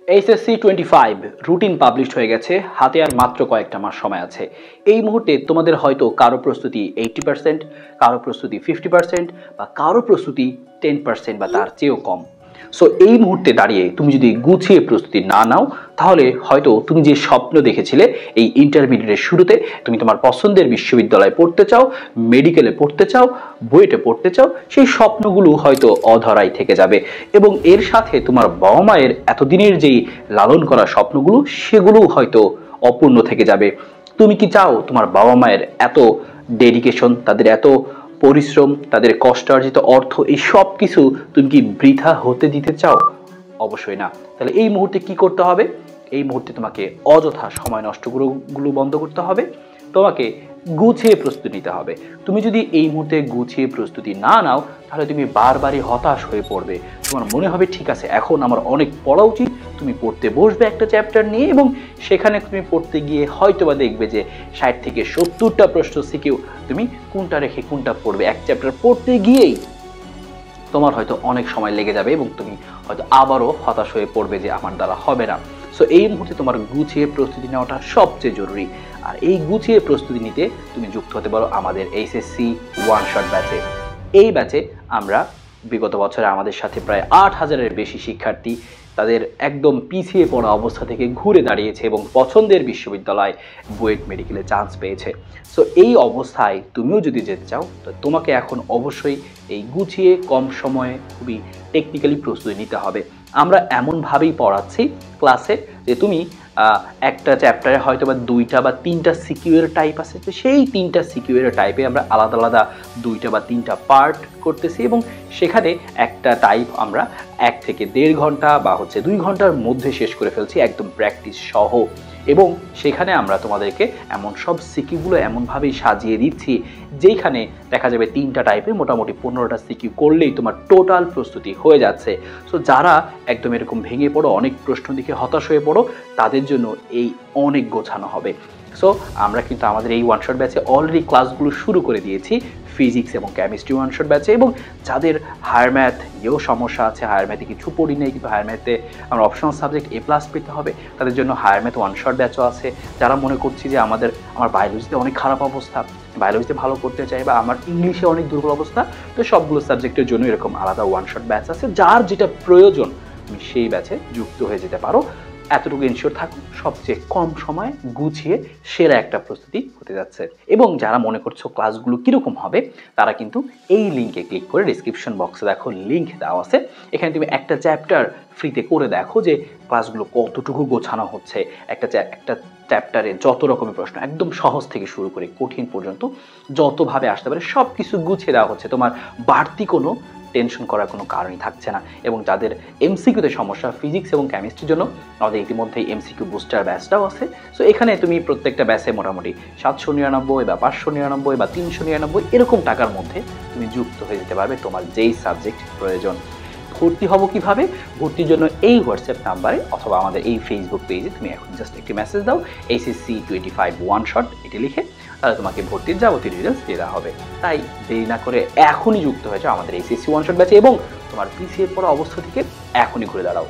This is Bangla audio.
এইচএসসি 25 রুটিন পাবলিশড হয়ে গেছে, হাতে আর মাত্র কয়েকটা মাস সময় আছে। এই মুহূর্তে তোমাদের হয়তো কারো প্রস্তুতি 80%, কারো প্রস্তুতি 50% বা কারো প্রস্তুতি 10% বা তার চেয়েও কম। সো এই মুহূর্তে দাঁড়িয়ে তুমি যদি গুছিয়ে প্রস্তুতি না নাও, তাহলে হয়তো তুমি যে স্বপ্ন দেখেছিলে এই ইন্টারমিডিয়েটের শুরুতে তুমি তোমার পছন্দের বিশ্ববিদ্যালয়ে পড়তে চাও, মেডিকেলে পড়তে চাও, বুয়েটে পড়তে চাও, সেই স্বপ্নগুলো হয়তো অধরাই থেকে যাবে এবং এর সাথে তোমার বাবা মায়ের এতদিনের যেই লালন করা স্বপ্নগুলো সেগুলোও হয়তো অপূর্ণ থেকে যাবে। তুমি কি চাও তোমার বাবা মায়ের এত ডেডিকেশন, তাদের এত পরিশ্রম, তাদের কষ্টার্জিত অর্থ, এই সব কিছু তুমি কি বৃথা হতে দিতে চাও? অবশ্যই না। তাহলে এই মুহূর্তে কি করতে হবে? এই মুহূর্তে তোমাকে অযথা সময় নষ্টগুলো বন্ধ করতে হবে, তোমাকে গুছিয়ে প্রস্তুতি নিতে হবে। তুমি যদি এই মুহূর্তে গুছিয়ে প্রস্তুতি না নাও, তাহলে তুমি বারবারই হতাশ হয়ে পড়বে। তোমার মনে হবে ঠিক আছে এখন আমার অনেক পড়া উচিত, তুমি পড়তে বসবে একটা চ্যাপ্টার নিয়ে এবং সেখানে তুমি পড়তে গিয়ে হয়তোবা দেখবে যে 60 থেকে 70টা প্রশ্ন শিখেও তুমি কোনটা রেখে কোনটা পড়বে। এক চ্যাপ্টার পড়তে গিয়েই তোমার হয়তো অনেক সময় লেগে যাবে এবং তুমি হয়তো আবারও হতাশ হয়ে পড়বে যে আমার দ্বারা হবে না। সো এই মুহূর্তে তোমার গুছিয়ে প্রস্তুতি নেওয়াটা সবচেয়ে জরুরি। আর এই গুছিয়ে প্রস্তুতি নিতে তুমি যুক্ত হতে পারো আমাদের এইচএসসি ওয়ান শট ব্যাচে। এই ব্যাচে আমরা বিগত বছরে আমাদের সাথে প্রায় 8000-এর বেশি শিক্ষার্থী তাদের একদম পিছিয়ে পড়া অবস্থা থেকে ঘুরে দাঁড়িয়েছে এবং পছন্দের বিশ্ববিদ্যালয় বুয়েট মেডিকেলে চান্স পেয়েছে। সো এই অবস্থায় তুমিও যদি যেতে চাও, তো তোমাকে এখন অবশ্যই এই গুছিয়ে কম সময়ে খুবই টেকনিক্যালি প্রস্তুতি নিতে হবে। আমরা এমনভাবেই পড়াচ্ছি ক্লাসে যে তুমি একটা চ্যাপ্টারে হয়তো বা 2টা বা 3টা সিকিউর টাইপ আছে, তো সেই 3টা সিকিউর টাইপে আমরা আলাদা আলাদা 2টা বা 3টা পার্ট করতেছি এবং সেখানে একটা টাইপ আমরা 1 থেকে 1.5 ঘন্টা বা 2 ঘন্টার মধ্যে শেষ করে ফেলছি একদম প্র্যাকটিস সহ। এবং সেখানে আমরা তোমাদেরকে এমন সব সিকিউগুলো এমনভাবেই সাজিয়ে দিচ্ছি যেইখানে দেখা যাবে 3টা টাইপে মোটামুটি 15টা সিকিউ করলেই তোমার টোটাল প্রস্তুতি হয়ে যাচ্ছে। সো যারা একদম এরকম ভেঙে পড়ো, অনেক প্রশ্ন দেখে হতাশ হয়ে পড়ো, তাদের জন্য এই অনেক গোছানো হবে। সো আমরা কিন্তু আমাদের এই ওয়ান শট ব্যাচে অলরেডি ক্লাসগুলো শুরু করে দিয়েছি ফিজিক্স এবং কেমিস্ট্রি ওয়ান শট ব্যাচে, এবং যাদের হায়ার ম্যাথ নিয়েও সমস্যা আছে, হায়ার ম্যাথে কিছু পড়ি নেই কিন্তু হায়ার ম্যাথে আমরা অপশনাল সাবজেক্ট A+ পেতে হবে, তাদের জন্য হায়ার ম্যাথ ওয়ান শট ব্যাচও আছে। যারা মনে করছি যে আমার বায়োলজিতে অনেক খারাপ অবস্থা, বায়োলজিতে ভালো করতে চাই, বা আমার ইংলিশে অনেক দুর্বল অবস্থা, তো সবগুলো সাবজেক্টের জন্য এরকম আলাদা ওয়ান শট ব্যাচ আছে। যার যেটা প্রয়োজন তুমি সেই ব্যাচে যুক্ত হয়ে যেতে পারো। এতটুকু ইনশিওর থাকো সবচেয়ে কম সময়ে গুছিয়ে সেরা একটা প্রস্তুতি হতে যাচ্ছে। এবং যারা মনে করছো ক্লাসগুলো কীরকম হবে, তারা কিন্তু এই লিঙ্কে ক্লিক করে ডিসক্রিপশন বক্সে দেখো লিঙ্ক দেওয়া আছে, এখানে তুমি একটা চ্যাপ্টার ফ্রিতে করে দেখো যে ক্লাসগুলো কতটুকু গোছানো হচ্ছে। একটা চ্যাপ্টারে যত রকমের প্রশ্ন একদম সহজ থেকে শুরু করে কঠিন পর্যন্ত যতভাবে আসতে পারে সব কিছু গুছিয়ে দেওয়া হচ্ছে। তোমার বাড়তি কোনো টেনশন করার কোনো কারণই থাকছে না। এবং যাদের এমসিকিউতে সমস্যা ফিজিক্স এবং কেমিস্ট্রির জন্য আমাদের ইতিমধ্যেই এমসিকিউ বুস্টার ব্যাচটাও আছে। সো এখানে তুমি প্রত্যেকটা ব্যাচে মোটামুটি 799 বা 599 বা 399 এরকম টাকার মধ্যে তুমি যুক্ত হয়ে যেতে পারবে তোমার যেই সাবজেক্ট প্রয়োজন। ভর্তি হবো কিভাবে? ভর্তির জন্য এই হোয়াটসঅ্যাপ নাম্বারে অথবা আমাদের এই ফেসবুক পেজে তুমি এখন জাস্ট একটি মেসেজ দাও এইচএসসি 25 ওয়ান শট এটি লিখে, তাহলে তোমাকে ভর্তির যাবতীয় ডিটেলস দিয়ে দেওয়া হবে। তাই দেরি না করে এখনই যুক্ত হয়ে যাও আমাদের এইচএসসি ওয়ান শট ব্যাচে এবং তোমার পিছিয়ে পড়া অবস্থা থেকে এখনই ঘুরে দাঁড়াও।